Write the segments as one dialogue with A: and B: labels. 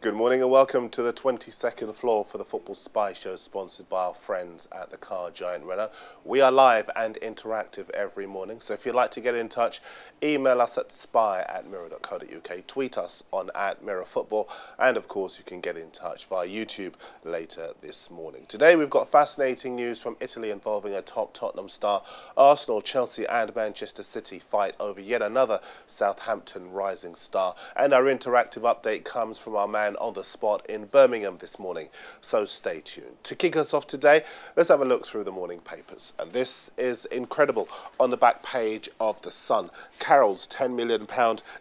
A: Good morning and welcome to the 22nd floor for the Football Spy Show, sponsored by our friends at the car giant Renault. We are live and interactive every morning, so if you'd like to get in touch, email us at spy@mirror.co.uk, tweet us on @mirrorfootball, and of course you can get in touch via YouTube later this morning. Today we've got fascinating news from Italy involving a top Tottenham star. Arsenal, Chelsea and Manchester City fight over yet another Southampton rising star, and our interactive update comes from our man on the spot in Birmingham this morning, so stay tuned. To kick us off today, let's have a look through the morning papers, and this is incredible. On the back page of The Sun, Carroll's £10 million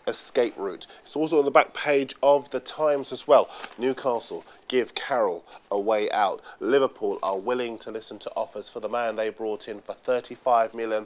A: escape route. It's also on the back page of The Times as well. Newcastle give Carroll a way out. Liverpool are willing to listen to offers for the man they brought in for £35 million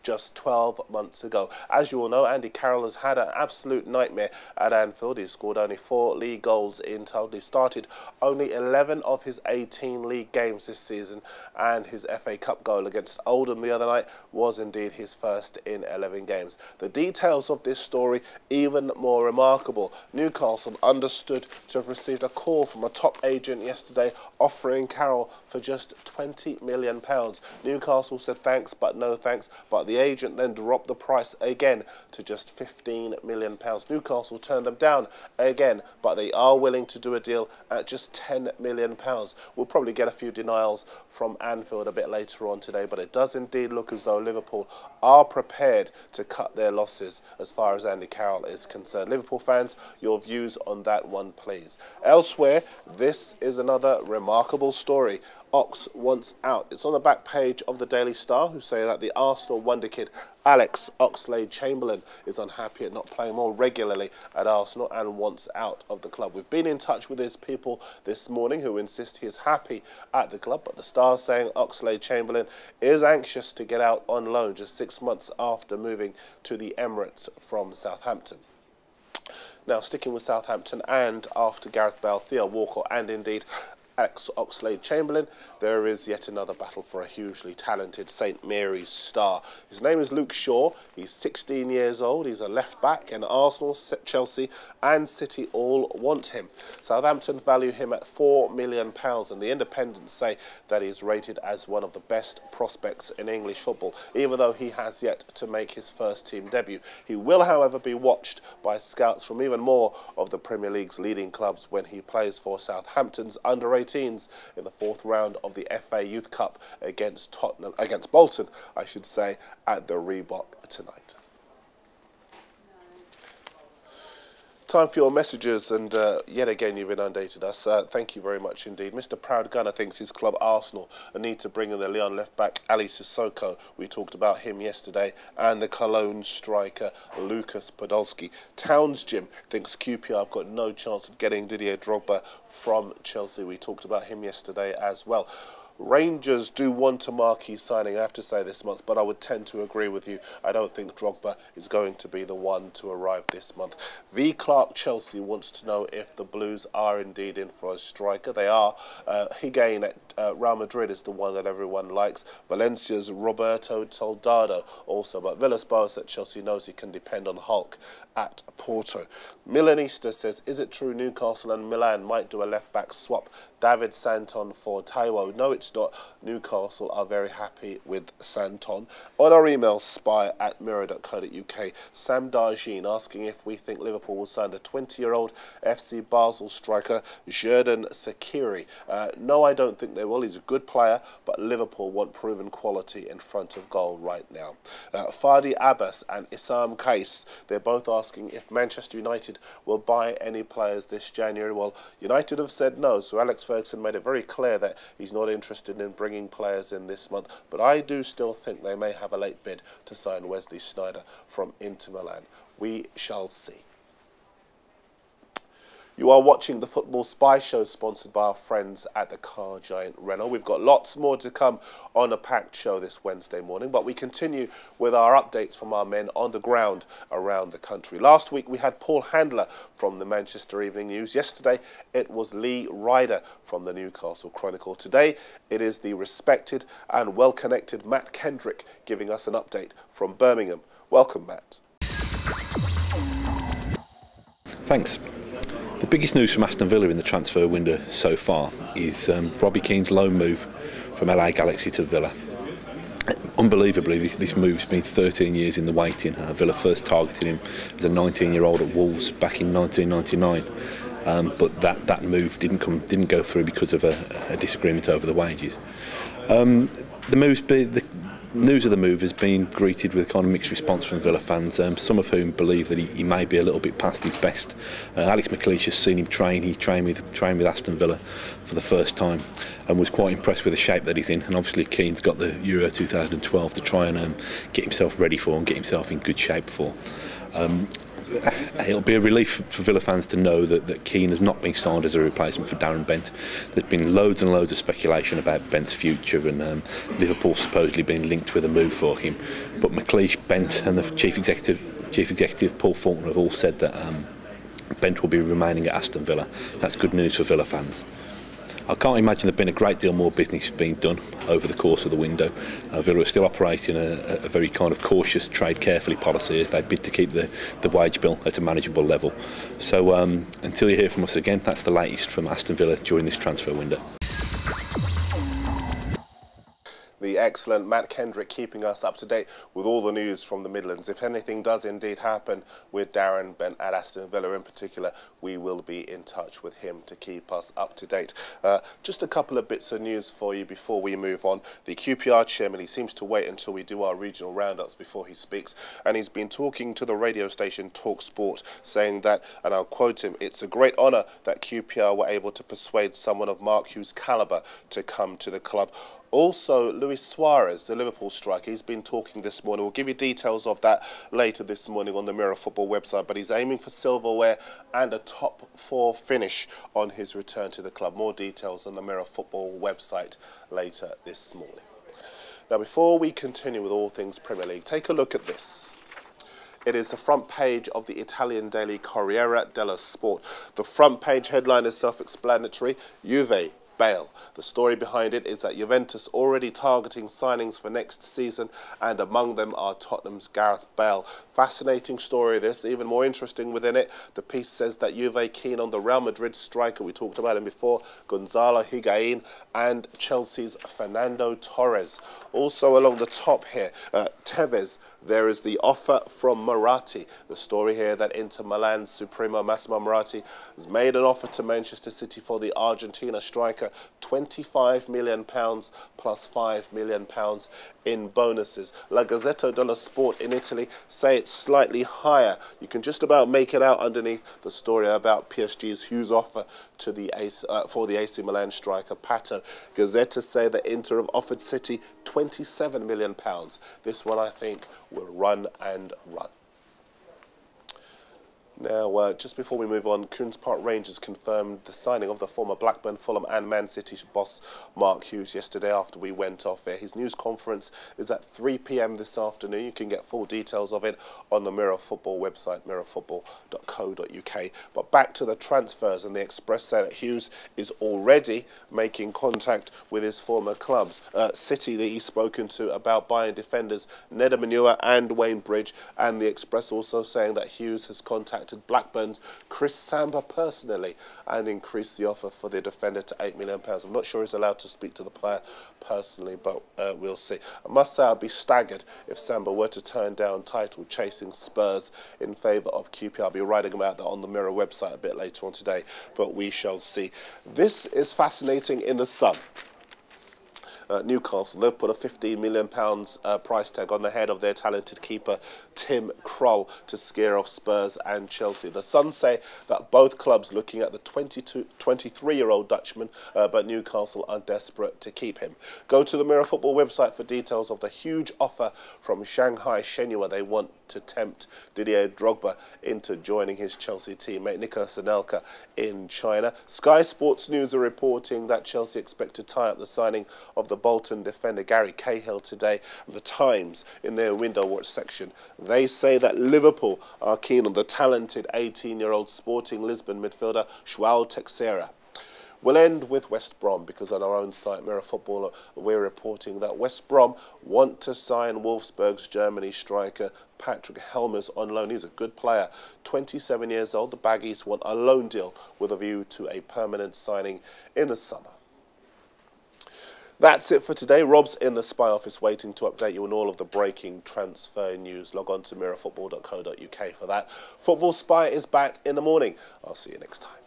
A: just 12 months ago. As you all know, Andy Carroll has had an absolute nightmare at Anfield. He scored only 4 league goals in total. He started only 11 of his 18 league games this season, and his FA Cup goal against Oldham the other night was indeed his first in 11 games. The details of this story even more remarkable. Newcastle understood to have received a call from a top agent yesterday offering Carroll for just £20 million. Newcastle said thanks but no thanks, but the agent then dropped the price again to just £15 million. Newcastle turned them down again, but they are willing to do a deal at just £10 million. We'll probably get a few denials from Anfield a bit later on today, but it does indeed look as though Liverpool are prepared to cut their losses as far as Andy Carroll is concerned. Liverpool fans, your views on that one, please. Elsewhere, this is another remarkable story. Ox wants out. It's on the back page of the Daily Star, who say that the Arsenal wonder kid Alex Oxlade-Chamberlain is unhappy at not playing more regularly at Arsenal and wants out of the club. We've been in touch with his people this morning who insist he is happy at the club, but the Star saying Oxlade-Chamberlain is anxious to get out on loan just 6 months after moving to the Emirates from Southampton. Now, sticking with Southampton, and after Gareth Bale, Theo Walcott and indeed Alex Oxlade-Chamberlain, there is yet another battle for a hugely talented St Mary's star. His name is Luke Shaw. He's 16 years old. He's a left-back, and Arsenal, Chelsea and City all want him. Southampton value him at £4 million, and the Independents say that he is rated as one of the best prospects in English football, even though he has yet to make his first-team debut. He will, however, be watched by scouts from even more of the Premier League's leading clubs when he plays for Southampton's under-18s in the 4th round of the FA Youth Cup against Bolton, I should say, at the Reebok tonight. Time for your messages, and yet again you've inundated us. Thank you very much indeed. Mr. Proud Gunner thinks his club Arsenal need to bring in the Lyon left-back Ali Sissoko. We talked about him yesterday, and the Cologne striker Lucas Podolski. Towns Jim thinks QPR have got no chance of getting Didier Drogba from Chelsea. We talked about him yesterday as well. Rangers do want a marquee signing, I have to say, this month, but I would tend to agree with you. I don't think Drogba is going to be the one to arrive this month. V. Clark Chelsea wants to know if the Blues are indeed in for a striker. They are. Higuain at Real Madrid is the one that everyone likes. Valencia's Roberto Soldado also, but Villas-Boas at Chelsea knows he can depend on Hulk at Porto. Milanista says, is it true Newcastle and Milan might do a left-back swap? David Santon for Taiwo. No, it's not. Newcastle are very happy with Santon. On our email, spy@mirror.co.uk, Sam Darjean asking if we think Liverpool will sign the 20-year-old FC Basel striker Xherdan Shaqiri. No, I don't think they will. He's a good player, but Liverpool want proven quality in front of goal right now. Fadi Abbas and Issam Kais, they're both asking if Manchester United will buy any players this January. Well, United have said no, so Alex Ferguson made it very clear that he's not interested in bringing players in this month, but I do still think they may have a late bid to sign Wesley Sneijder from Inter Milan. We shall see. You are watching the Football Spy Show, sponsored by our friends at the car giant Renault. We've got lots more to come on a packed show this Wednesday morning, but we continue with our updates from our men on the ground around the country. Last week we had Paul Handler from the Manchester Evening News. Yesterday it was Lee Ryder from the Newcastle Chronicle. Today it is the respected and well-connected Matt Kendrick giving us an update from Birmingham. Welcome, Matt.
B: Thanks. The biggest news from Aston Villa in the transfer window so far is Robbie Keane's loan move from LA Galaxy to Villa. Unbelievably, this move's been 13 years in the waiting. Villa first targeted him as a 19-year-old at Wolves back in 1999, but that move didn't go through because of a disagreement over the wages. The news of the move has been greeted with kind of mixed response from Villa fans, some of whom believe that he may be a little bit past his best. Alex McLeish has seen him train. He trained with Aston Villa for the first time and was quite impressed with the shape that he's in. And obviously Keane's got the Euro 2012 to try and get himself ready for and get himself in good shape for. It'll be a relief for Villa fans to know that Keane has not been signed as a replacement for Darren Bent. There's been loads and loads of speculation about Bent's future and Liverpool supposedly being linked with a move for him. But McLeish, Bent and the chief executive Paul Fulton have all said that Bent will be remaining at Aston Villa. That's good news for Villa fans. I can't imagine there's been a great deal more business being done over the course of the window. Villa are still operating a very kind of cautious trade carefully policy as they bid to keep the wage bill at a manageable level. So until you hear from us again, that's the latest from Aston Villa during this transfer window.
A: The excellent Matt Kendrick keeping us up to date with all the news from the Midlands. If anything does indeed happen with Darren Bent at Aston Villa in particular, we will be in touch with him to keep us up to date. Just a couple of bits of news for you before we move on. The QPR chairman, he seems to wait until we do our regional roundups before he speaks, and he's been talking to the radio station Talk Sport, saying that, and I'll quote him, "It's a great honour that QPR were able to persuade someone of Mark Hughes' calibre to come to the club." Also, Luis Suarez, the Liverpool striker, he's been talking this morning. We'll give you details of that later this morning on the Mirror Football website, but he's aiming for silverware and a top 4 finish on his return to the club. More details on the Mirror Football website later this morning. Now, before we continue with all things Premier League, take a look at this. It is the front page of the Italian daily Corriere dello Sport. The front page headline is self-explanatory: Juve, Bale. The story behind it is that Juventus already targeting signings for next season, and among them are Tottenham's Gareth Bale. Fascinating story this, even more interesting within it. The piece says that Juve keen on the Real Madrid striker, we talked about him before, Gonzalo Higuain, and Chelsea's Fernando Torres. Also along the top here, Tevez. There is the offer from Moratti. The story here that Inter Milan's Supremo Massimo Moratti has made an offer to Manchester City for the Argentina striker, £25 million plus £5 million in bonuses. La Gazzetta dello Sport in Italy say it's slightly higher. You can just about make it out underneath the story about PSG's Hughes offer to the for the AC Milan striker Pato. Gazzetta say that Inter have offered City £27 million. This one, I think, will run and run. Now, just before we move on, Queen's Park Rangers confirmed the signing of the former Blackburn, Fulham and Man City boss Mark Hughes yesterday after we went off air. His news conference is at 3 p.m. this afternoon. You can get full details of it on the Mirror Football website, mirrorfootball.co.uk. But back to the transfers, and the Express say that Hughes is already making contact with his former clubs. City that he's spoken to about buying defenders Neda Manua and Wayne Bridge, and the Express also saying that Hughes has contacted Blackburn's Chris Samba personally and increased the offer for the defender to £8 million. I'm not sure he's allowed to speak to the player personally, but we'll see. I must say I'd be staggered if Samba were to turn down title chasing Spurs in favour of QPR. I'll be writing about that on the Mirror website a bit later on today, but we shall see. This is fascinating in the Sun. Newcastle, they've put a £15 million price tag on the head of their talented keeper Tim Krul to scare off Spurs and Chelsea. The Sun say that both clubs looking at the 23-year-old Dutchman, but Newcastle are desperate to keep him. Go to the Mirror Football website for details of the huge offer from Shanghai Shenhua. They want to tempt Didier Drogba into joining his Chelsea teammate Nicolas Anelka in China. Sky Sports News are reporting that Chelsea expect to tie up the signing of the Bolton defender Gary Cahill today. The Times, in their window watch section, they say that Liverpool are keen on the talented 18-year-old Sporting Lisbon midfielder Joao Teixera. We'll end with West Brom, because on our own site, Mirror Football, we're reporting that West Brom want to sign Wolfsburg's Germany striker Patrick Helmers on loan. He's a good player, 27 years old. The Baggies want a loan deal with a view to a permanent signing in the summer. That's it for today. Rob's in the Spy office waiting to update you on all of the breaking transfer news. Log on to mirrorfootball.co.uk for that. Football Spy is back in the morning. I'll see you next time.